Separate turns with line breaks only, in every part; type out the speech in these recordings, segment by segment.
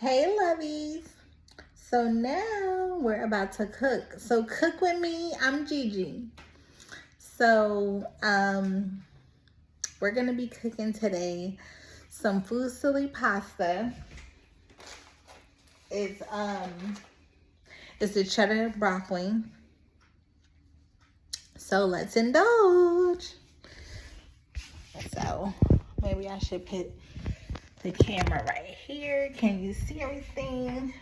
Hey lovies. So now we're about to cook. So cook with me. I'm Gigi. So we're gonna be cooking today some fusilli pasta. It's a cheddar broccoli. So let's indulge. So maybe I should put the camera right here. Can you see everything?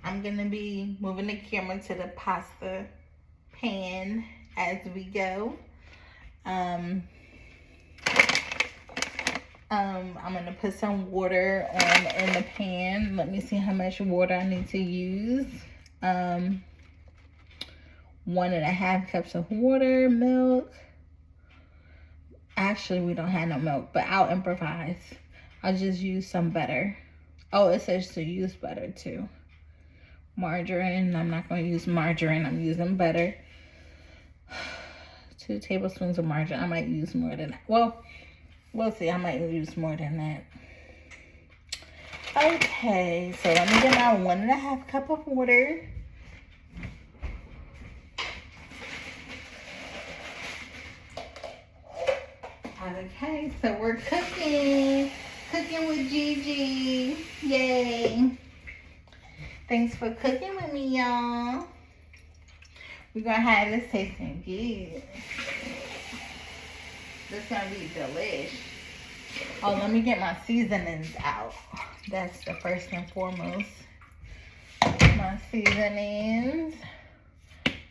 I'm gonna be moving the camera to the pasta pan as we go. I'm gonna put some water on in the pan. Let me see how much water I need to use. 1.5 cups of water, milk. Actually, we don't have no milk, but I'll improvise. I'll just use some butter. Oh, it says to use butter too. Margarine, I'm not going to use margarine. I'm using butter. 2 tablespoons of margarine. I might use more than that. Well, we'll see. I might use more than that. Okay, so let me get my 1.5 cup of water. Okay, so we're cooking. Cooking with Gigi. Yay. Thanks for cooking with me, y'all. We're gonna have this tasting good. This gonna be delish. Oh, let me get my seasonings out. That's the first and foremost. My seasonings.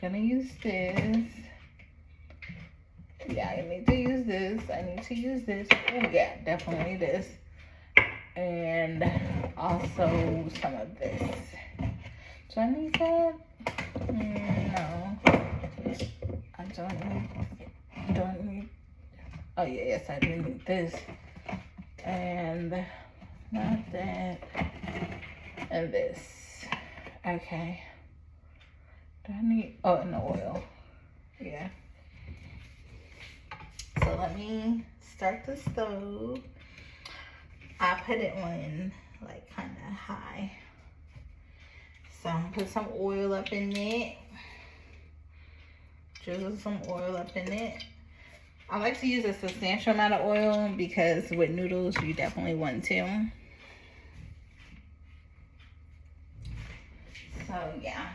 Gonna use this. Yeah, I need to use this. I need to use this. Oh yeah, definitely this. And also some of this. Do I need that? No. I don't need. Oh yeah, yes, I do need this. And not that. And this. Okay. Do I need, oh, and the oil. Yeah. So let me start the stove. I put it on like kind of high. So I'm gonna put some oil up in it. Drizzle some oil up in it. I like to use a substantial amount of oil because with noodles you definitely want to. So yeah.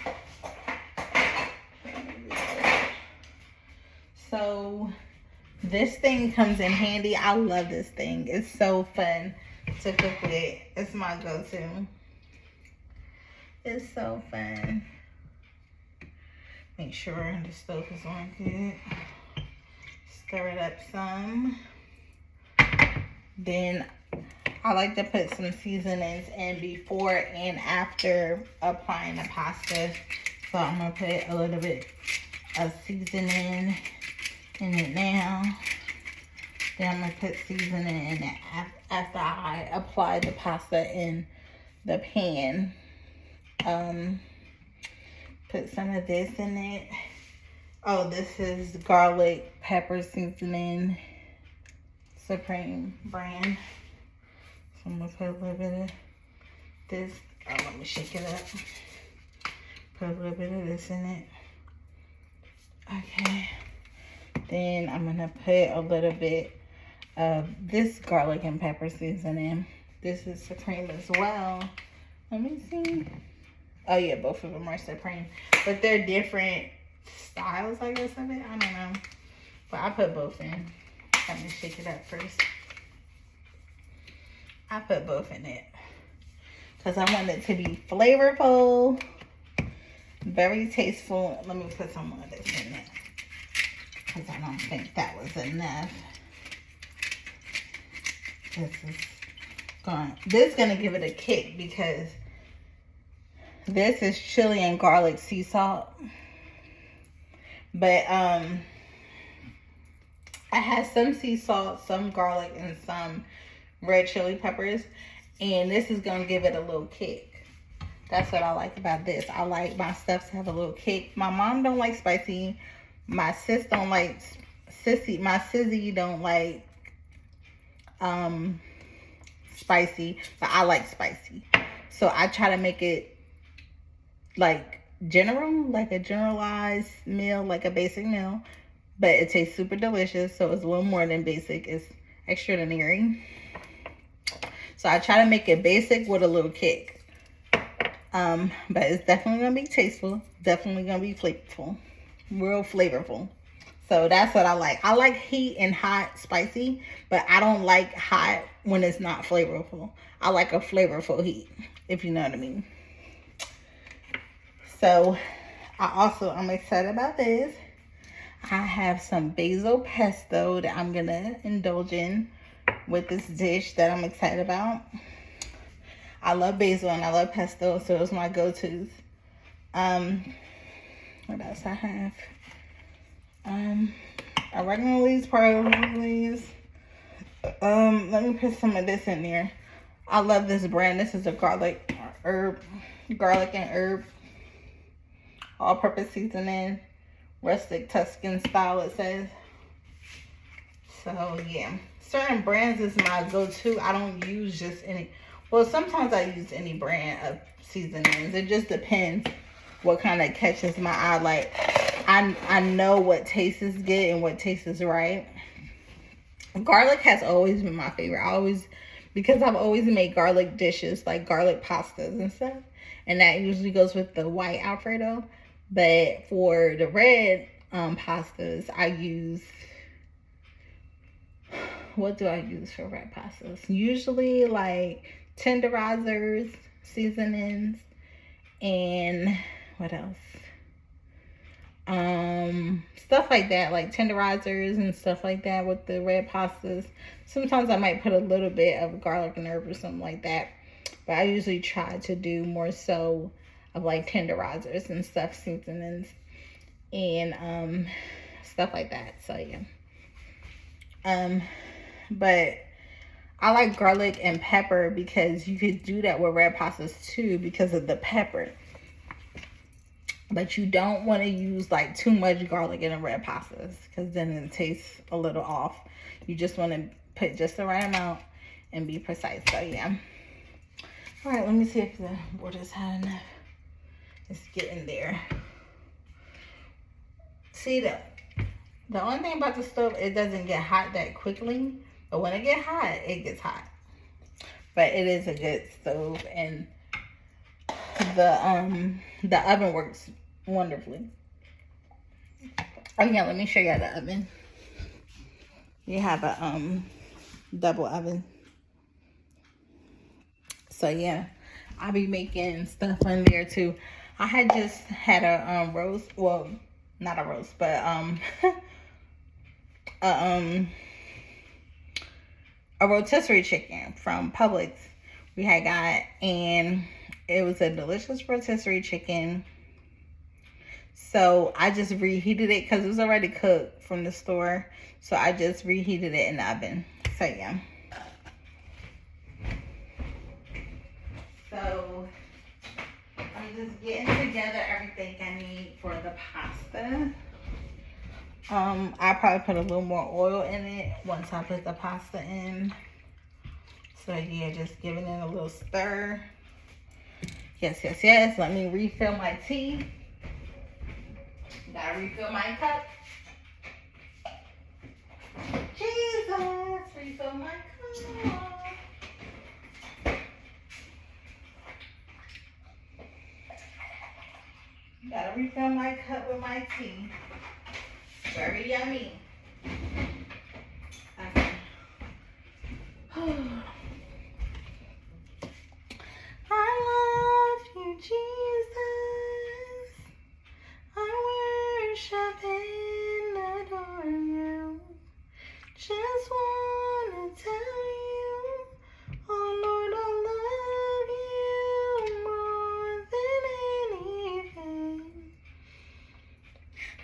So this thing comes in handy. I love this thing. It's so fun to cook with. It's my go-to. It's so fun. Make sure the stove is on good. Stir it up some. Then I like to put some seasonings in before and after applying the pasta. So I'm gonna put a little bit of seasoning in it now. Then I'm gonna put seasoning in it after I apply the pasta in the pan. Put some of this in it. Oh, this is garlic pepper seasoning, Supreme brand. So I'm gonna put a little bit of this. Oh, let me shake it up. Put a little bit of this in it. Okay. Then I'm gonna put a little bit of this garlic and pepper seasoning. This is Supreme as well. Let me see. Oh yeah, both of them are Supreme, but they're different styles, I guess, of it. I don't know, but I put both in. Let me shake it up first. I put both in it because I want it to be flavorful, very tasteful. Let me put some of this in it because I don't think that was enough. This is gonna give it a kick because this is chili and garlic sea salt. But I had some sea salt, some garlic, and some red chili peppers. And this is gonna give it a little kick. That's what I like about this. I like my stuff to have a little kick. My mom don't like spicy. My sis don't like my sissy don't like spicy, but I like spicy. So I try to make it like general, like a generalized meal, like a basic meal, but it tastes super delicious. So it's a little more than basic, it's extraordinary. So I try to make it basic with a little kick. But it's definitely gonna be tasteful, definitely gonna be flavorful, real flavorful. So that's what I like. I like heat and hot, spicy, but I don't like hot when it's not flavorful. I like a flavorful heat, if you know what I mean. So I'm excited about this. I have some basil pesto that I'm gonna indulge in with this dish that I'm excited about. I love basil and I love pesto, so it's my go-tos. What else I have? Oregano leaves, parsley leaves. Let me put some of this in there. I love this brand. This is a garlic and herb all-purpose seasoning, rustic Tuscan style, it says. So yeah, certain brands is my go-to. I don't use just any. Well, sometimes I use any brand of seasonings. It just depends what kind of catches my eye. Like, I know what tastes is good and what tastes is right. Garlic has always been my favorite. Because I've always made garlic dishes, like garlic pastas and stuff. And that usually goes with the white Alfredo. But for the red pastas, I use... What do I use for red pastas? Usually like tenderizers, seasonings, and what else? Stuff like that, like tenderizers and stuff like that with the red pastas. Sometimes I might put a little bit of garlic and herb or something like that, but I usually try to do more so of like tenderizers and stuff, seasonings, and stuff like that. So yeah. But I like garlic and pepper because you could do that with red pastas too because of the pepper. But you don't want to use like too much garlic in the red pastas because then it tastes a little off. You just want to put just the right amount and be precise. So yeah. All right, let me see if the water's hot enough. It's getting there. See, the only thing about the stove, it doesn't get hot that quickly. But when it gets hot, it gets hot. But it is a good stove, and the oven works wonderfully. Oh yeah, let me show you the oven. You have a double oven. So yeah, I'll be making stuff in there too. I had just had a roast, well, not a roast, but a rotisserie chicken from Publix we had got, and it was a delicious rotisserie chicken. So I just reheated it because it was already cooked from the store. So I just reheated it in the oven. So yeah. So I'm just getting together everything I need for the pasta. I probably put a little more oil in it once I put the pasta in. So yeah, just giving it a little stir. Yes. Let me refill my tea. Gotta refill my cup. Jesus, refill my cup. Gotta refill my cup with my tea. Very yummy. Okay. I love you, Jesus. I worship and adore you. Just wanna tell you, oh Lord, I love you more than anything.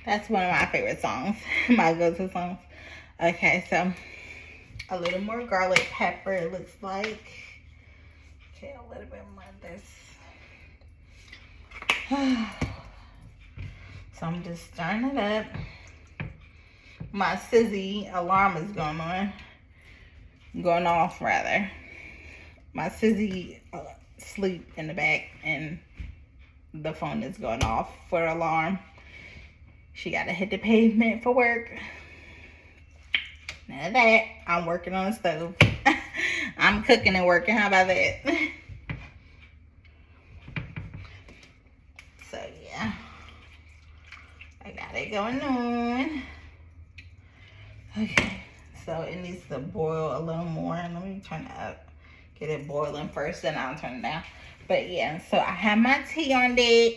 That's one of my favorite songs, my go-to songs. Okay, so a little more garlic pepper, it looks like. Okay, a little bit more of this. So I'm just stirring it up. My Sizzy alarm is going off rather. My Sizzy asleep in the back and the phone is going off for the alarm. She got to hit the pavement for work. None of that. I'm working on the stove. I'm cooking and working. How about that? So, yeah. I got it going on. Okay. So, it needs to boil a little more. Let me turn it up. Get it boiling first, then I'll turn it down. But, yeah. So, I have my tea on deck.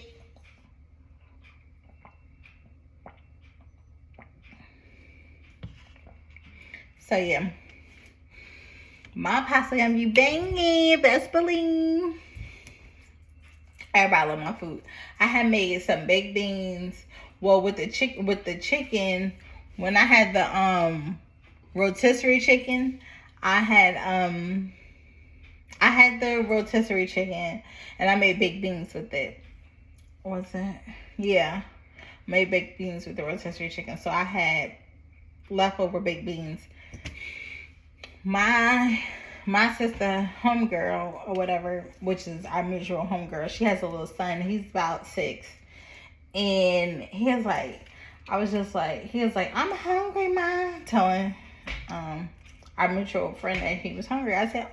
So, yeah. My pasta gonna be banging. Best believe. Everybody love my food. I had made some baked beans. Well, with the chicken, when I had the rotisserie chicken, I had the rotisserie chicken and I made baked beans with it. What's it? Yeah. Made baked beans with the rotisserie chicken. So I had leftover baked beans. My sister, homegirl or whatever, which is our mutual homegirl, she has a little son. He's about 6. And he was like, I'm hungry, Ma. Telling our mutual friend that he was hungry. I said,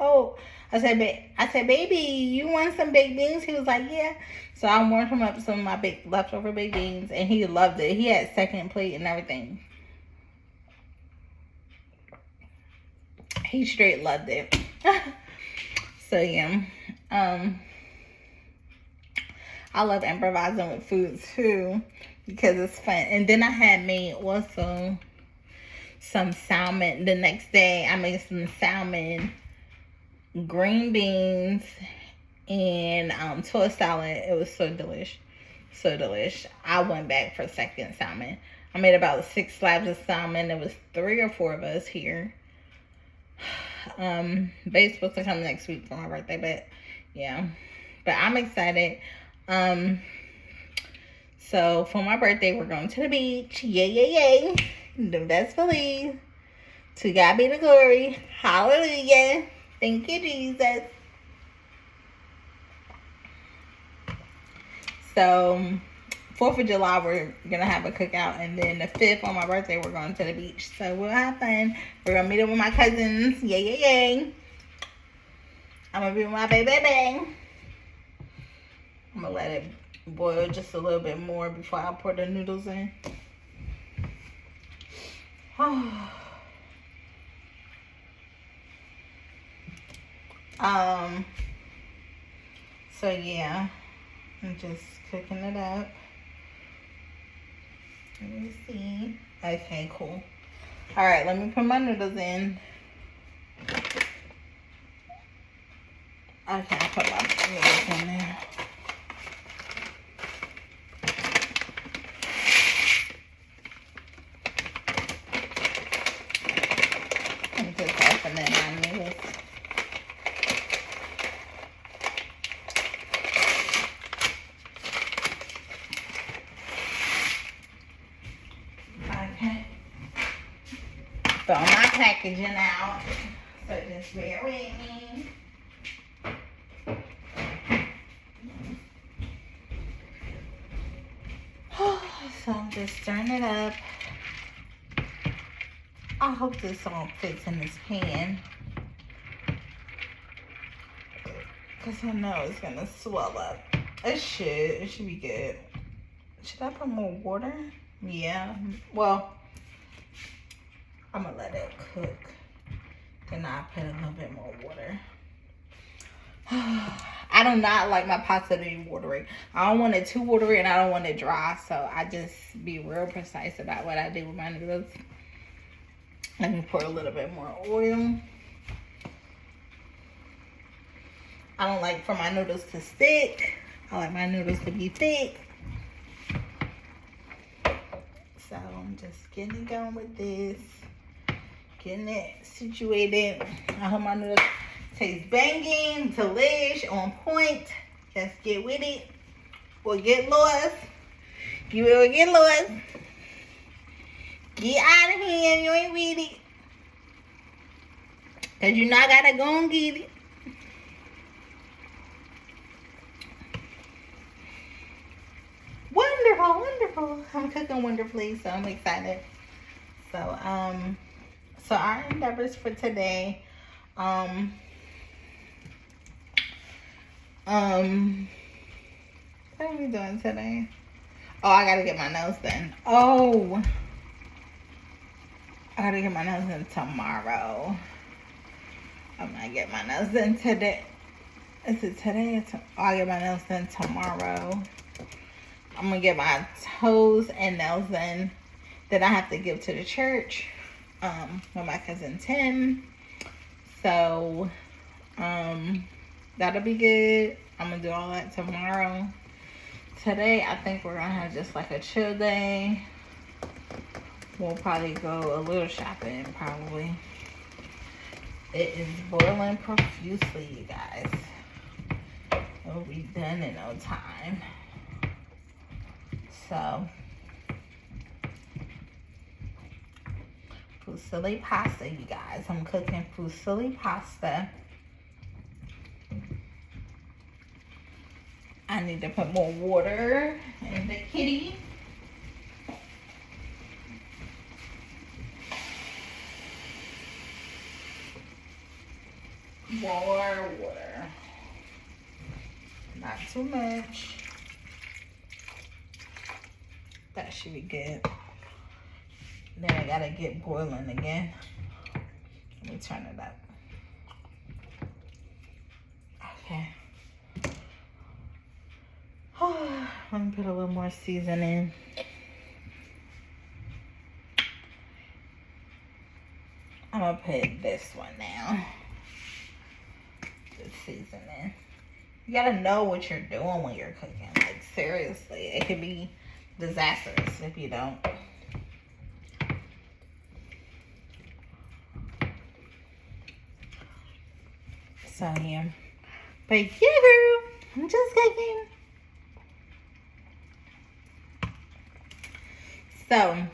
baby, you want some baked beans? He was like, yeah. So I warmed him up some of my leftover baked beans, and he loved it. He had second plate and everything. He straight loved it. So yeah, I love improvising with food too because it's fun. And then I had made also some salmon the next day. I made some salmon, green beans, and toast salad. It was so delish, so delish. I went back for second salmon. I made about 6 slabs of salmon. There was 3 or 4 of us here. Babe's supposed to come next week for my birthday, but yeah. But I'm excited. So for my birthday, we're going to the beach. Yay, yay, yay. The best believe. To God be the glory. Hallelujah. Thank you, Jesus. So 4th of July, we're going to have a cookout. And then the 5th, on my birthday, we're going to the beach. So we'll have fun. We're going to meet up with my cousins. Yay, yay, yay. I'm going to be with my baby. I'm going to let it boil just a little bit more before I pour the noodles in. So yeah, I'm just cooking it up. Let me see. Okay, cool. All right, let me put my noodles in. Okay, I put my noodles in there. I'm just opening my noodles. Okay. Throw my packaging out. So just bear with me. So I'm just stirring it up. I hope this all fits in this pan. Because I know it's going to swell up. It should. It should be good. Should I put more water? Yeah. Well, I'm going to let it cook. Then I'll put a little bit more water. I do not like my pasta to be watery. I don't want it too watery and I don't want it dry. So I just be real precise about what I do with my noodles. Let me pour a little bit more oil. I don't like for my noodles to stick. I like my noodles to be thick. So I'm just getting it going with this. Getting it situated. I hope my noodles taste banging, delish, on point. Let's get with it. Or get lost. You will get lost. Get out of here if you ain't with it. Cause you know I gotta go and get it. wonderful. I'm cooking wonderfully, so I'm excited. So, so our endeavors for today, what are we doing today? Oh, I gotta get my nails done. Oh, I gotta get my nails done tomorrow. I'm gonna get my nails done today. Is it today? I'll get my nails done tomorrow. I'm gonna get my toes and nails done that I have to give to the church with my cousin Tim. So that'll be good. I'm gonna do all that tomorrow. Today I think we're gonna have just like a chill day. We'll probably go a little shopping probably. It is boiling profusely, you guys. It'll be done in no time. So, fusilli pasta, you guys. I'm cooking fusilli pasta. I need to put more water in the kitty. More water. Not too much. That should be good. Then I gotta get boiling again. Let me turn it up. Okay. Let me put a little more seasoning. I'm gonna put this one now. The seasoning. You gotta know what you're doing when you're cooking. Like, seriously, it could be disastrous if you don't. So, yeah. But, yeah, girl, I'm just cooking. So,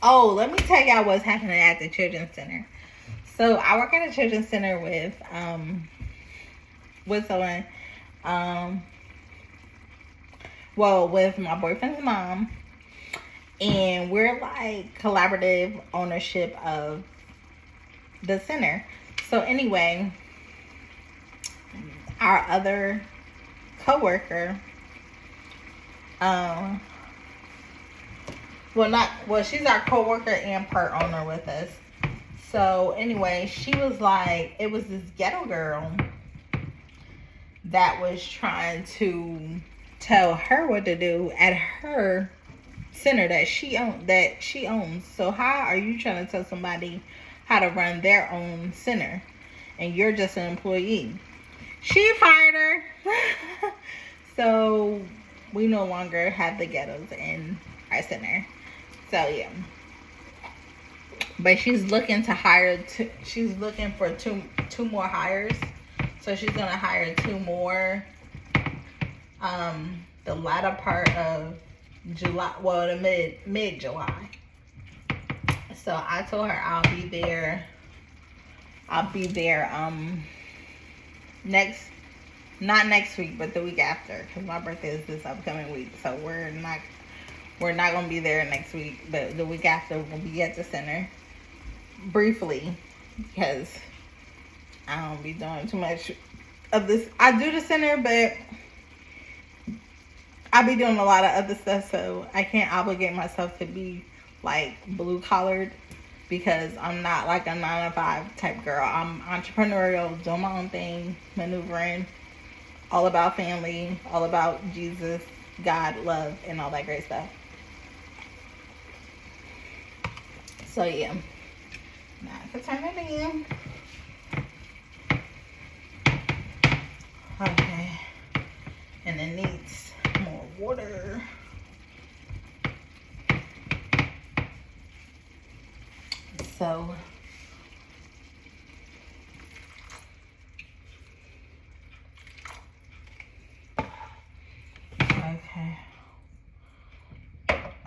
oh, let me tell y'all what's happening at the Children's Center. So I work at a Children's Center with someone, with my boyfriend's mom, and we're like collaborative ownership of the center. So anyway, our other coworker, she's our coworker and part owner with us. So anyway, she was like, it was this ghetto girl that was trying to tell her what to do at her center that she owns. So how are you trying to tell somebody how to run their own center and you're just an employee? She fired her. So we no longer have the ghettos in our center. So yeah. But she's looking to hire she's looking for two more hires. So she's gonna hire 2 more the latter part of July, the mid July. So I told her I'll be there not next week, but the week after, because my birthday is this upcoming week. So we're not gonna be there next week, but the week after we'll be at the center briefly, because I don't be doing too much of this. I do the center, but I be doing a lot of other stuff, so I can't obligate myself to be like blue collared, because I'm not like a 9-to-5 type girl. I'm entrepreneurial, doing my own thing, maneuvering, all about family, all about Jesus, God, love, and all that great stuff. So yeah, now I can turn it in. Okay, and it needs more water. So okay,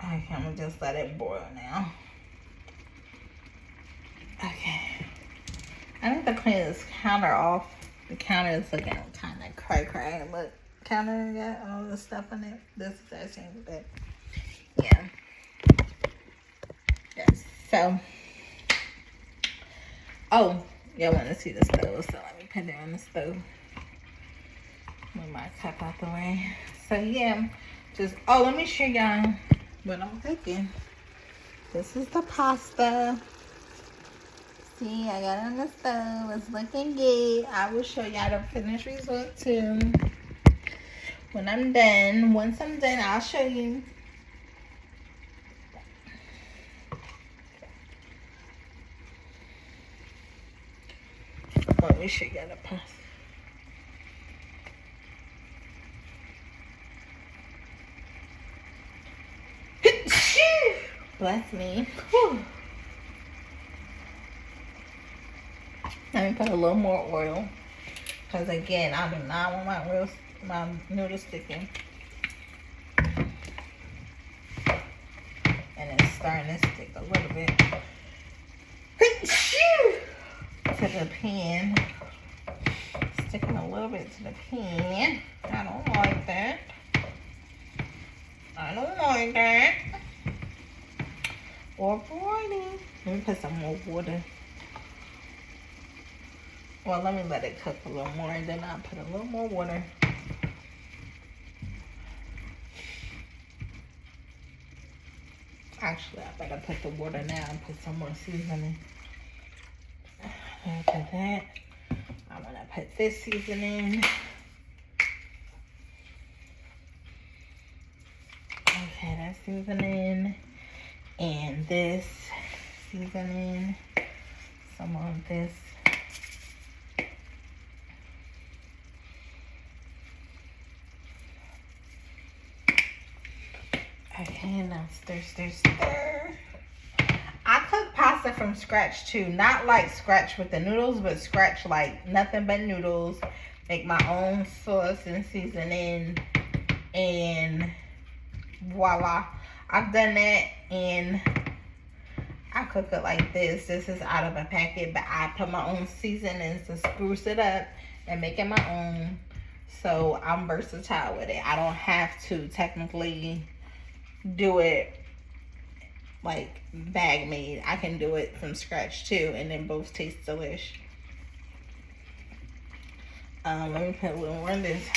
I'm gonna just let it boil now. Okay, I need to clean this counter off. The counter is looking kind of cray, look. counter got all the stuff on it. This is that same, but yeah. Yes. So, oh, y'all want to see the stove, so let me put it on the stove. Move my cup out the way. So yeah, just let me show y'all what I'm cooking. This is the pasta. See, I got it on the stove. It's looking good. I will show y'all the finished result too. When I'm done, once I'm done, I'll show you. Let me show y'all the pasta. Bless me. Whew. Let me put a little more oil, because again, I do not want my noodles sticking. And it's starting to stick a little bit to the pan. Sticking a little bit to the pan. I don't like that. I don't like that. Or boiling. Let me put some more water. Well, let me let it cook a little more, and then I'll put a little more water. Actually, I better put the water now and put some more seasoning. After that, I'm gonna put this seasoning. Okay, that's seasoning. And this seasoning. Some of this. Okay, now stir, stir, stir. I cook pasta from scratch too. Not like scratch with the noodles, but scratch like nothing but noodles. Make my own sauce and seasoning. And voila. I've done that, and I cook it like this. This is out of a packet, but I put my own seasonings to spruce it up and make it my own. So I'm versatile with it. I don't have to technically do it like bag made. I can do it from scratch too, and then both taste delish. Let me put a little more in this.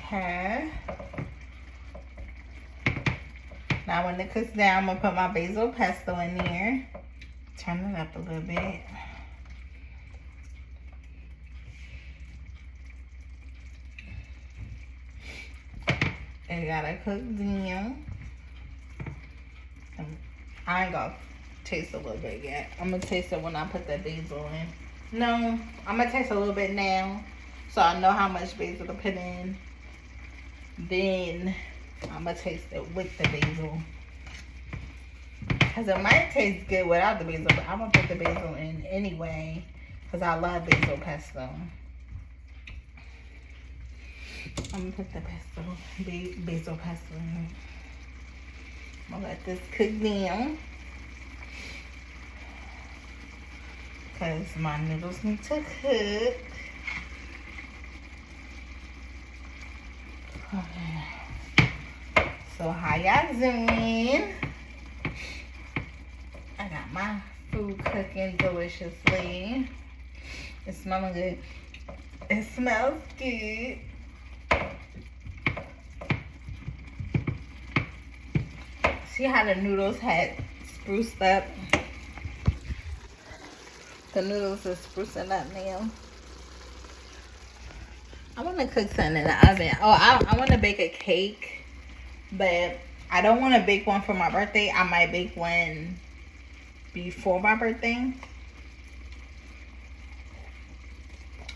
Okay. Now when it cooks down, I'm gonna put my basil pesto in there. Turn it up a little bit. It gotta cook down. I ain't gonna taste a little bit yet. I'm gonna taste it when I put the basil in. No, I'm gonna taste a little bit now, so I know how much basil to put in. Then I'm gonna taste it with the basil, because it might taste good without the basil, but I'm gonna put the basil in anyway, because I love basil pesto. I'm gonna put the basil pesto in. I'm gonna let this cook down, because my noodles need to cook. Okay. So how y'all doing? I got my food cooking deliciously. It's smelling good. It smells good. See how the noodles had spruced up? The noodles are sprucing up now. I want to cook something in the oven. Oh, I want to bake a cake, but I don't want to bake one for my birthday. I might bake one before my birthday,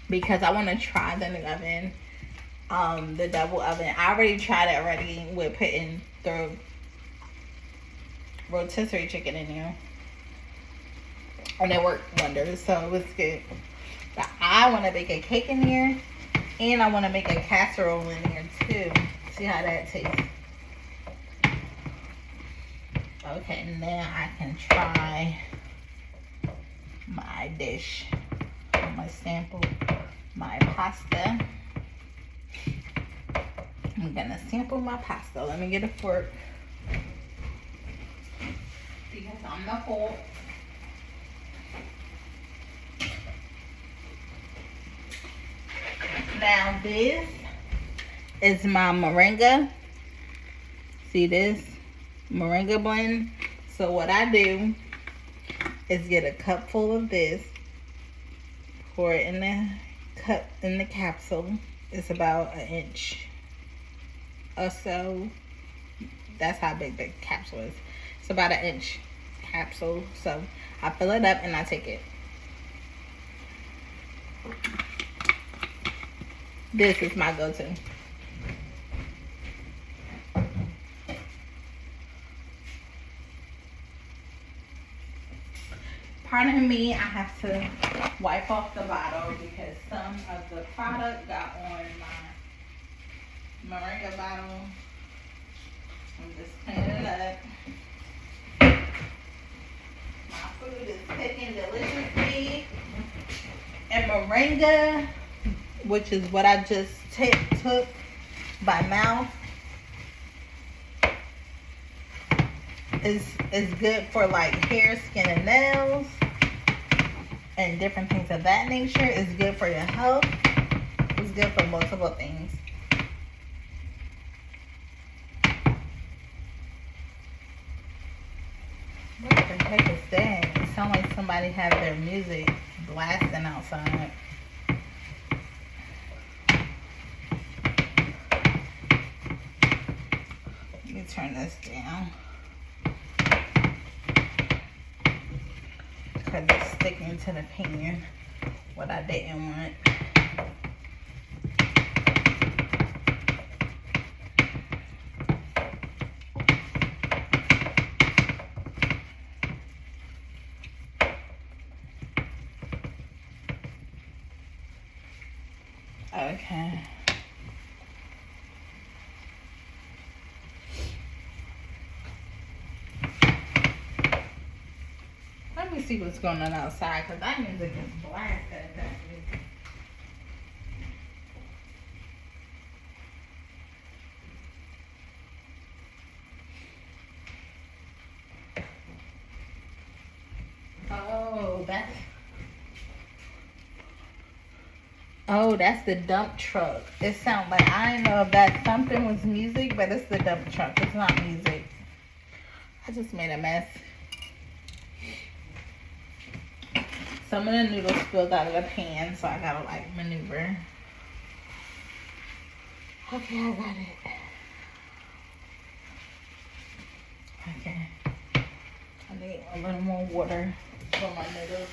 because I want to try the new oven, the double oven. I already tried it with putting the rotisserie chicken in here, and it worked wonders, so it was good. But I want to bake a cake in here. And I want to make a casserole in here too. See how that tastes. Okay, now I can try my dish. I'm gonna sample my pasta. I'm gonna sample my pasta. Let me get a fork. Because I'm the whole. Now this is my moringa. See this? Moringa blend. So what I do is get a cup full of this, pour it in the cup, in the capsule. It's about an inch or so. That's how big the capsule is. It's about an inch capsule. So I fill it up and I take it. This is my go-to. Pardon me, I have to wipe off the bottle because some of the product got on my moringa bottle. I'm just cleaning it up. My food is cooking deliciously. And moringa, which is what I just took by mouth, is good for like hair, skin, and nails, and different things of that nature. It's good for your health. It's good for multiple things. What the heck is that? It sounds like somebody had their music blasting outside. Let me turn this down. Because it's sticking to the pan, what I didn't want. Okay. Let me see what's going on outside, because that music is blasted. Oh, that's the dump truck. It sounds like, I didn't know if that something was music, but it's the dump truck. It's not music. I just made a mess. Some of the noodles spilled out of the pan, so I gotta like maneuver. Okay, I got it. Okay. I need a little more water for my noodles.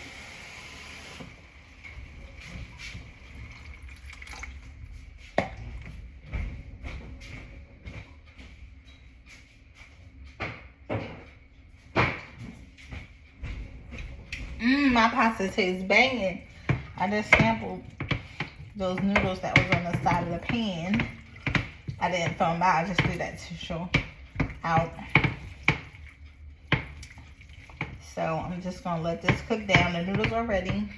My pasta tastes banging. I just sampled those noodles that was on the side of the pan. I didn't throw them out. I just threw that tissue out. So I'm just going to let this cook down. The noodles are ready.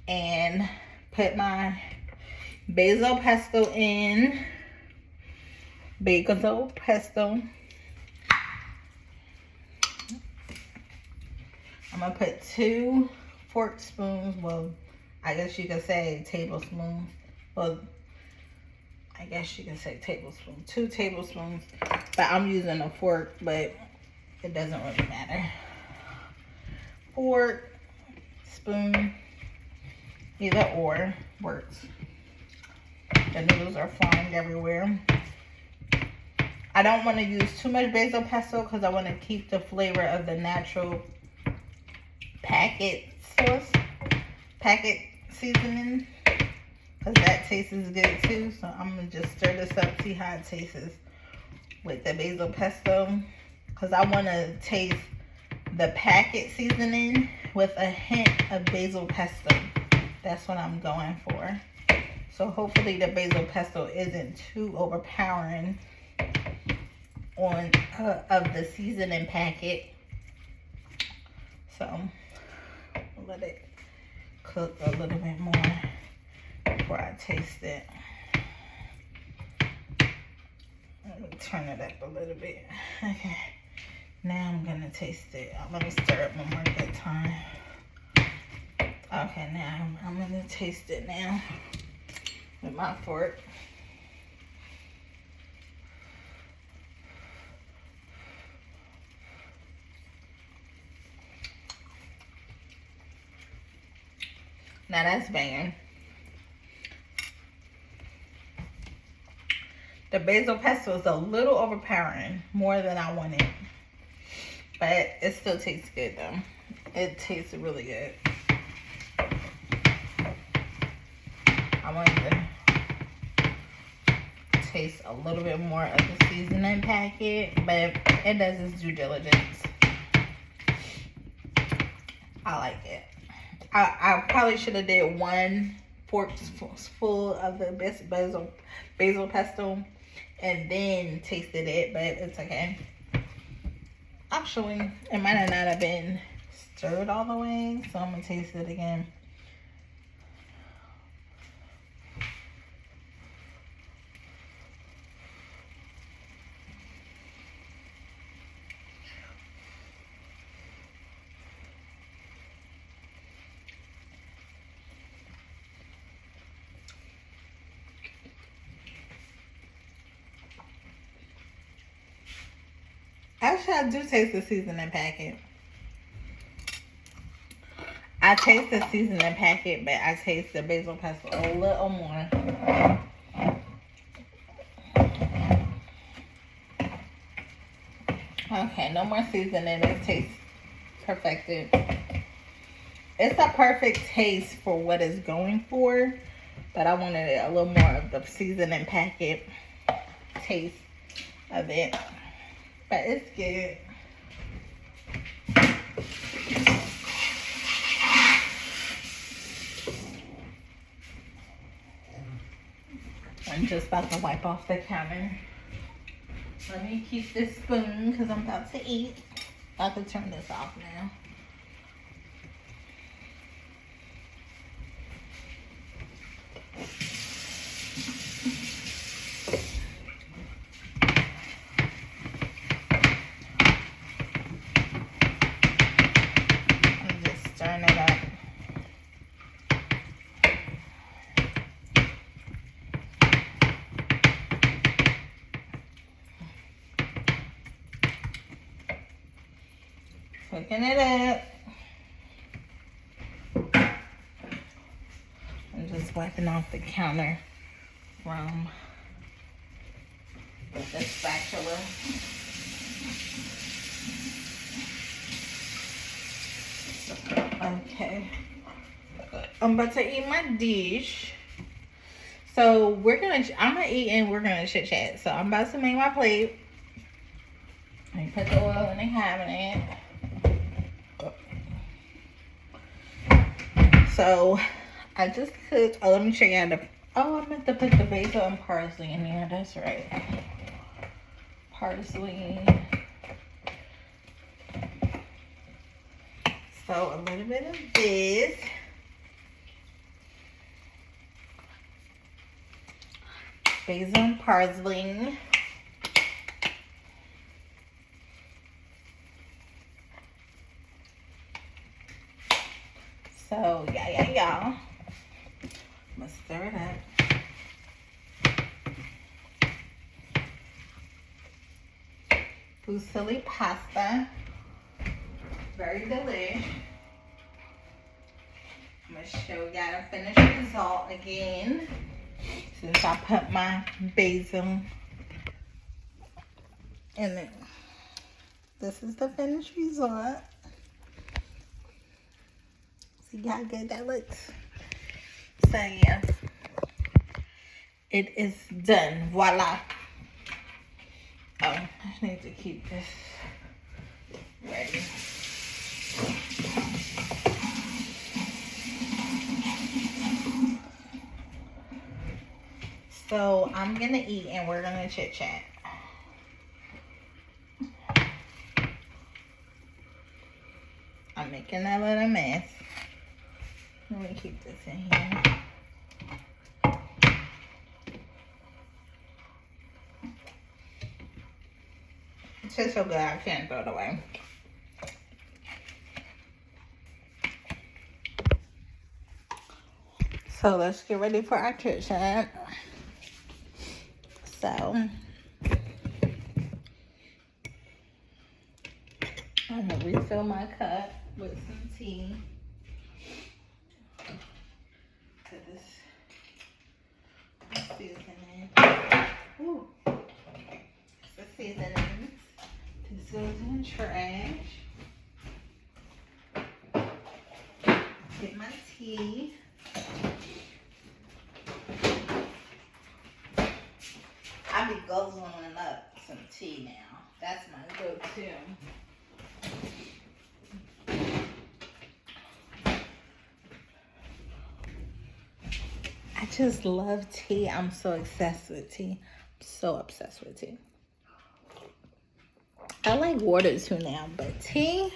And put my basil pesto in. Basil pesto. I'm going to put 2 fork spoons. Well, I guess you could say tablespoons. Well, I guess you can say tablespoon. 2 tablespoons. But I'm using a fork, but it doesn't really matter. Fork, spoon, either or works. The noodles are flying everywhere. I don't want to use too much basil pesto because I want to keep the flavor of the natural packet sauce, packet seasoning, because that tastes good too. So I'm gonna just stir this up, see how it tastes with the basil pesto, because I want to taste the packet seasoning with a hint of basil pesto. That's what I'm going for. So hopefully the basil pesto isn't too overpowering. on of the seasoning packet. So let it cook a little bit more before I taste it. Let me turn it up a little bit. Okay, now I'm gonna taste it. Let me stir it one more good time. Okay, now I'm gonna taste it now with my fork. Now that's banging. The basil pesto is a little overpowering, more than I wanted. But it still tastes good though. It tastes really good. I wanted to taste a little bit more of the seasoning packet, but it does its due diligence. I like it. I probably should have did 1 fork full of the basil pesto and then tasted it, but it's okay. Actually, it might not have been stirred all the way, so I'm gonna taste it again. Actually, I do taste the seasoning packet. I taste the seasoning packet, but I taste the basil pesto a little more. Okay, no more seasoning. It tastes perfected. It's a perfect taste for what it's going for, but I wanted a little more of the seasoning packet taste of it. But it's good. I'm just about to wipe off the counter. Let me keep this spoon because I'm about to eat. I can turn this off now. Cooking it up. I'm just wiping off the counter from the spatula. Okay. I'm about to eat my dish. So I'm gonna eat and we're gonna chit chat. So I'm about to make my plate. I put the oil in the cabinet. So I just cooked. Oh, let me show you how to. Oh, I meant to put the basil and parsley in there. That's right. Parsley. So a little bit of this. Basil and parsley. So, yeah. I'm gonna stir it up. Fusilli pasta. Very delish. I'm gonna show y'all the finished result again. Since I put my basil in it. This is the finished result. See how good that looks? So yeah, it is done. Voila. Oh, I need to keep this ready. So I'm gonna eat and we're gonna chit chat. making that little mess. Let me keep this in here. It tastes so good, I can't throw it away. So let's get ready for our kitchen. So I'm gonna refill my cup with some tea. Put this seasoning. Ooh. It's the seasonings. This goes in the trash. Get my tea. I be guzzling up some tea now. That's my go-to. I just love tea. I'm so obsessed with tea. I'm so obsessed with tea. I like water too now, but tea,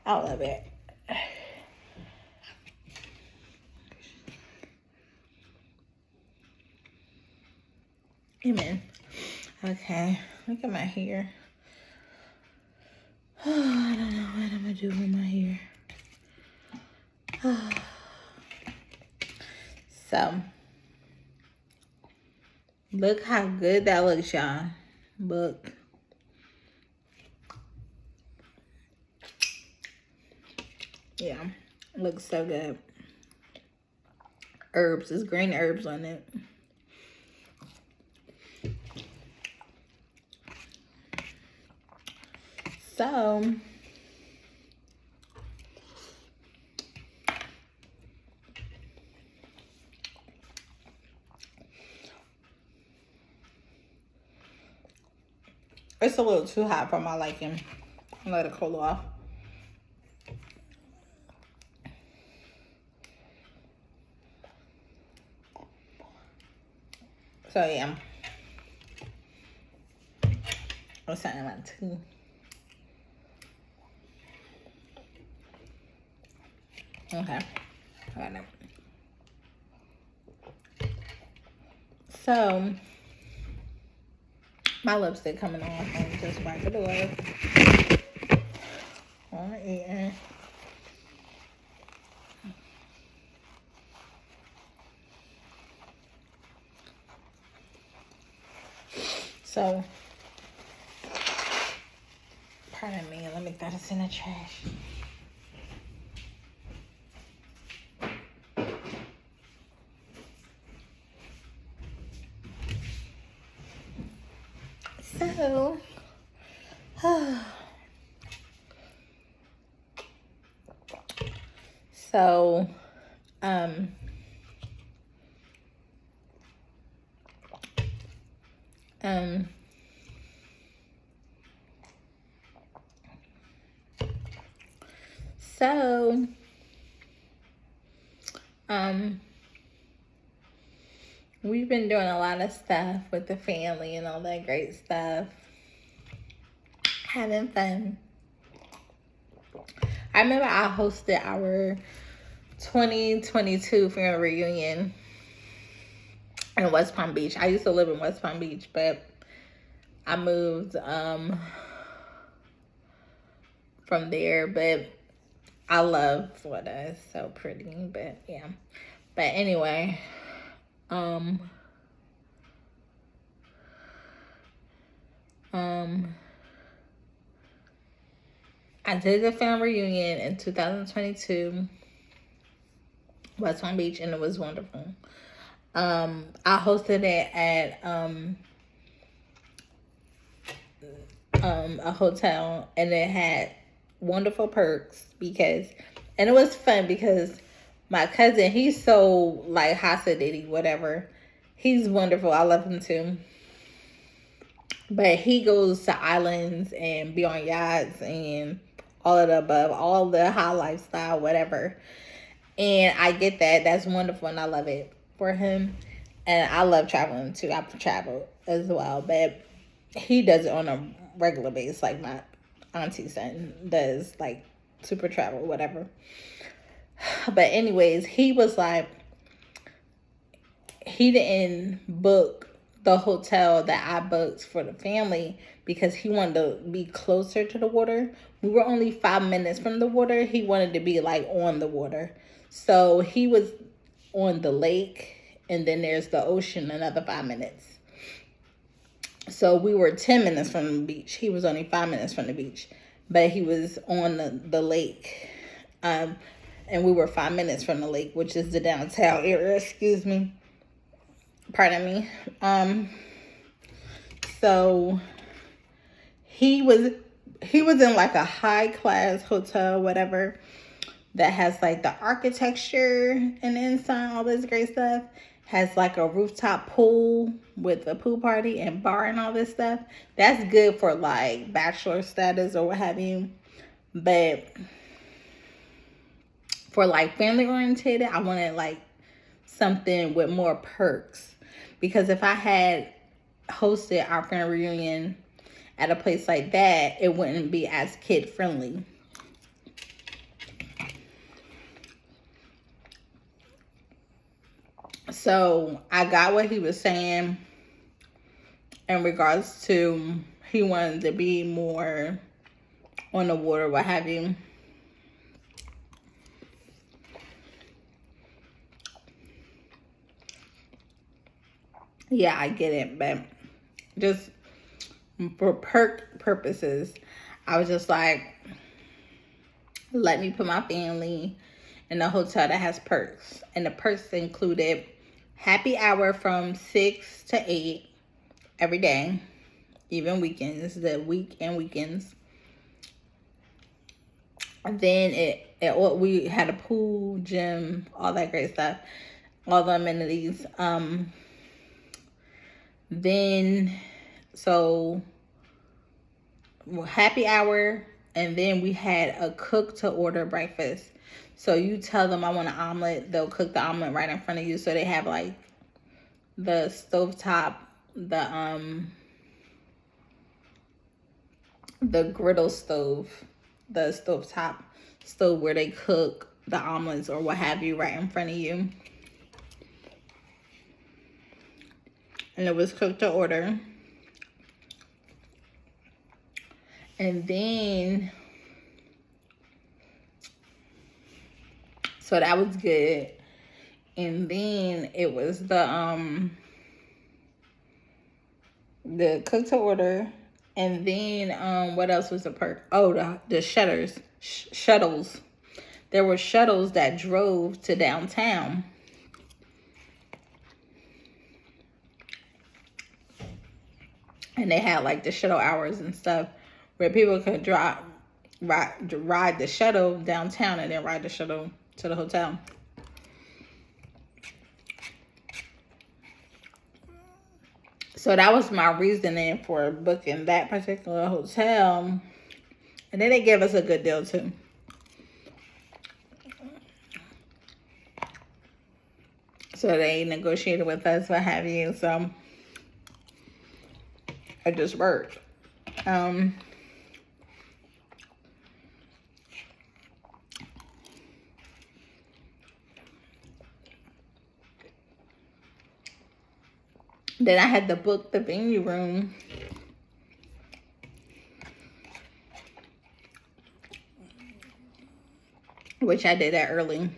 I love it. Amen. Okay, look at my hair. Oh, I don't know what I'm gonna do with my hair. So, look how good that looks, y'all. Look. Yeah, looks so good. Herbs, there's green herbs on it. So, it's a little too hot for my liking. I'll let it cool off. So yeah, I'm starting my tea. Okay, got it. So my lipstick coming off. I'm just wipe it off. On eating. So, pardon me, let me throw this in the trash. So, so, we've been doing a lot of stuff with the family and all that great stuff. Having fun. I remember I hosted our 2022 family reunion in West Palm Beach. I used to live in West Palm Beach, but I moved from there. But I love Florida. It's so pretty. But yeah. But anyway, I did the family reunion in 2022, West Palm Beach, and it was wonderful. I hosted it at a hotel, and it had wonderful perks and it was fun because my cousin, he's so like Hasidity, whatever. He's wonderful. I love him too. But he goes to islands and be on yachts and all of the above, all the high lifestyle, whatever. And I get that. That's wonderful, and I love it for him. And I love traveling too. I've traveled as well, but he does it on a regular basis, like my auntie's son does, like super travel, whatever. But anyways, he was like, he didn't book the hotel that I booked for the family because he wanted to be closer to the water. We were only 5 minutes from the water. He wanted to be like on the water. So he was on the lake, and then there's the ocean another 5 minutes. So we were 10 minutes from the beach. He was only 5 minutes from the beach, but he was on the lake. And we were 5 minutes from the lake, which is the downtown area, excuse me. Pardon me. So he was in like a high class hotel, whatever, that has like the architecture and inside, all this great stuff. Has like a rooftop pool with a pool party and bar and all this stuff. That's good for like bachelor status or what have you. But for like family oriented, I wanted like something with more perks. Because if I had hosted our family reunion at a place like that, it wouldn't be as kid friendly. So I got what he was saying in regards to he wanted to be more on the water, what have you. Yeah, I get it, but just for perk purposes, I was just like, let me put my family in a hotel that has perks. And the perks included happy hour from 6 to 8 every day, even weekends, the weekends. And then we had a pool, gym, all that great stuff, all the amenities. Then, so happy hour, and then we had a cook to order breakfast. So you tell them I want an omelet, they'll cook the omelet right in front of you. So they have like the stovetop, the griddle stove, the stovetop stove where they cook the omelets or what have you right in front of you. And it was cooked to order. And then, so that was good. And then it was the cook to order. And then what else was a perk? Oh, the shuttles. There were shuttles that drove to downtown. And they had like the shuttle hours and stuff where people could ride the shuttle downtown and then ride the shuttle to the hotel. So that was my reasoning for booking that particular hotel. And then they gave us a good deal too. So they negotiated with us, what have you. So it just worked. Then I had to book the venue room. Which I did that early.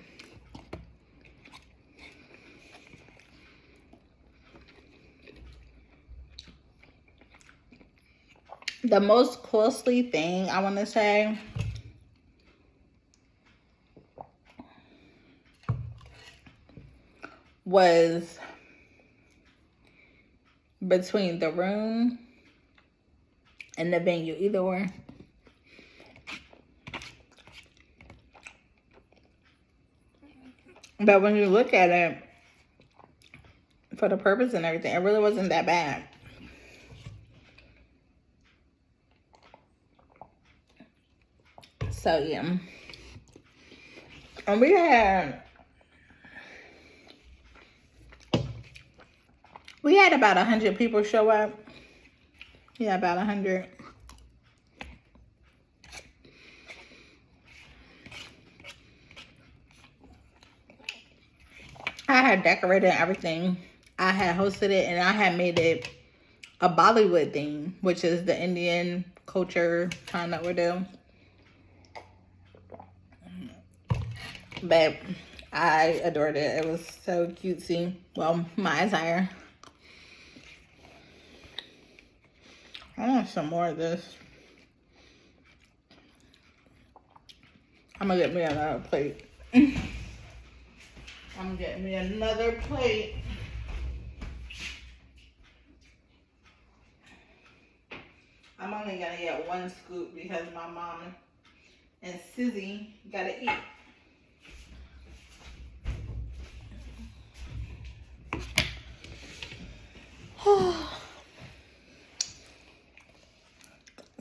The most costly thing I want to say was between the room and the venue, either or. But when you look at it, for the purpose and everything, it really wasn't that bad. So, yeah. And we had about 100 people show up. Yeah, about 100. had decorated everything. I had hosted it, and I had made it a Bollywood theme, which is the Indian culture kind of ordeal. But I adored it. It was so cutesy. Well, my attire. I want some more of this. I'm gonna get me another plate. I'm getting me another plate. I'm only gonna get one scoop because my mom and Sizzy gotta eat.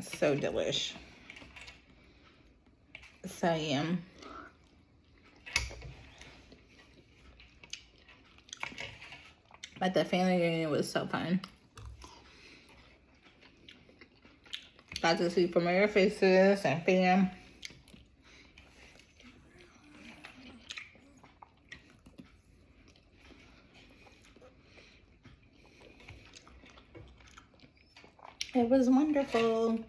So delish. So yum. But the family reunion was so fun. Got to see familiar faces and fam. It was wonderful.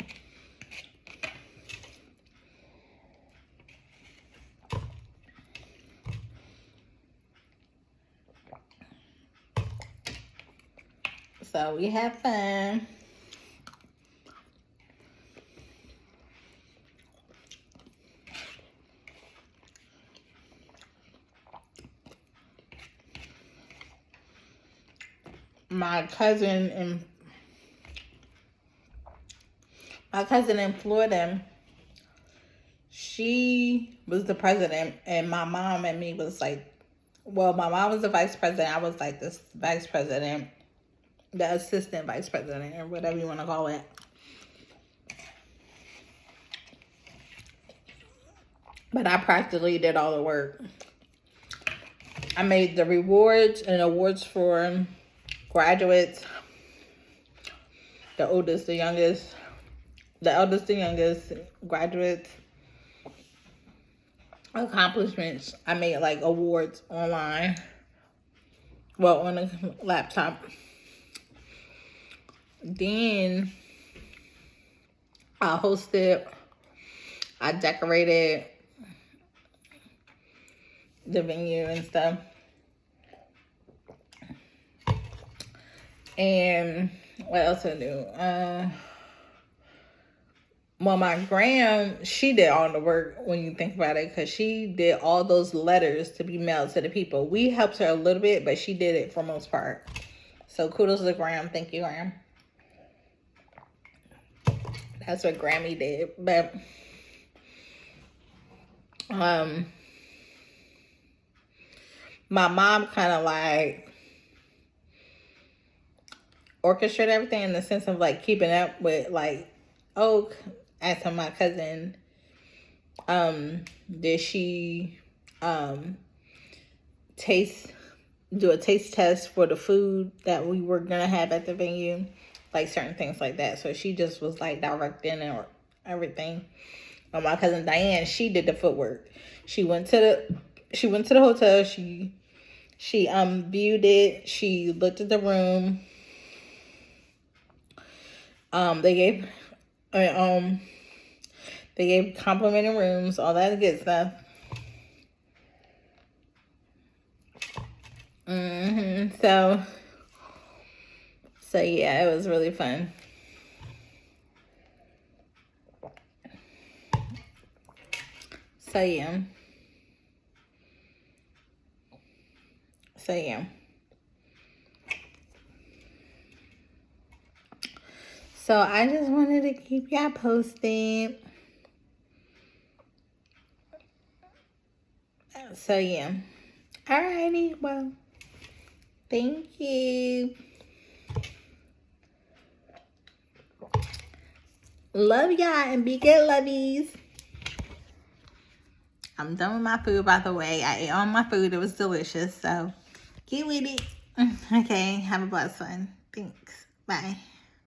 So we had fun. My cousin in Florida, she was the president, and my mom and me was like, well, my mom was the vice president. I was like this vice president, the assistant vice president, or whatever you want to call it. But I practically did all the work. I made the rewards and awards for graduates, the oldest, the youngest, the eldest, the youngest, graduates, accomplishments. I made like awards online, well, on a laptop. Then I hosted, I decorated the venue and stuff. And what else I do? Well, my gram, she did all the work when you think about it, because she did all those letters to be mailed to the people. We helped her a little bit, but she did it for most part. So kudos to Gram. Thank you, Gram. That's what Grammy did. But my mom kind of like orchestrated everything in the sense of like keeping up with like, oh, asking my cousin, did she do a taste test for the food that we were gonna have at the venue, like certain things like that. So she just was like directing and everything. But my cousin Diane, she did the footwork. She went to the hotel. She viewed it. She looked at the room. They gave complimentary rooms, all that good stuff. So yeah, it was really fun. So yeah. So I just wanted to keep y'all posted. So yeah. Alrighty, well, thank you. Love y'all and be good, lovies. I'm done with my food, by the way. I ate all my food. It was delicious. So get with it. Okay, have a blessed one. Thanks. Bye.